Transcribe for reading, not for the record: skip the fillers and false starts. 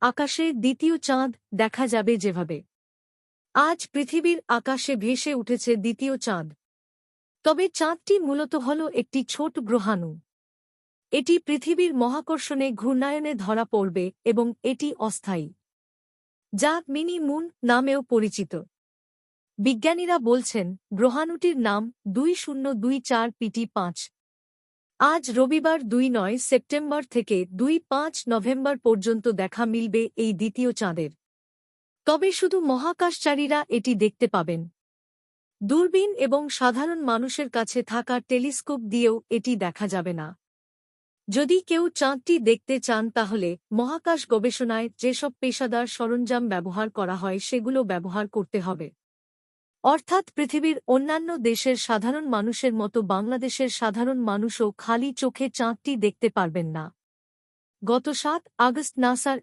আকাশে দ্বিতীয় চাঁদ দেখা যাবে যেভাবে আজ পৃথিবীর আকাশে ভেসে উঠেছে দ্বিতীয় চাঁদ। তবে চাঁদটি মূলত হল একটি ছোট গ্রহাণু। এটি পৃথিবীর মহাকর্ষণে ঘূর্ণায়নে ধরা পড়বে এবং এটি অস্থায়ী, যা মিনি মুন নামেও পরিচিত। বিজ্ঞানীরা বলছেন গ্রহাণুটির নাম 2024 PT5। আজ রবিবার 2 সেপ্টেম্বর থেকে 2-5 নভেম্বর পর্যন্ত দেখা মিলবে এই দ্বিতীয় চাঁদের। তবে শুধু মহাকাশচারীরা এটি দেখতে পাবেন। দূরবীন এবং সাধারণ মানুষের কাছে থাকা টেলিস্কোপ দিয়েও এটি দেখা যাবে না। যদি কেউ চাঁদটি দেখতে চান তাহলে মহাকাশ গবেষণায় যেসব পেশাদার সরঞ্জাম ব্যবহার করা হয় সেগুলো ব্যবহার করতে হবে। অর্থাৎ পৃথিবীর অন্যান্য দেশের সাধারণ মানুষের মতো বাংলাদেশের সাধারণ মানুষও খালি চোখে চাঁদটি দেখতে পারবেন না। গত 7 আগস্ট নাসার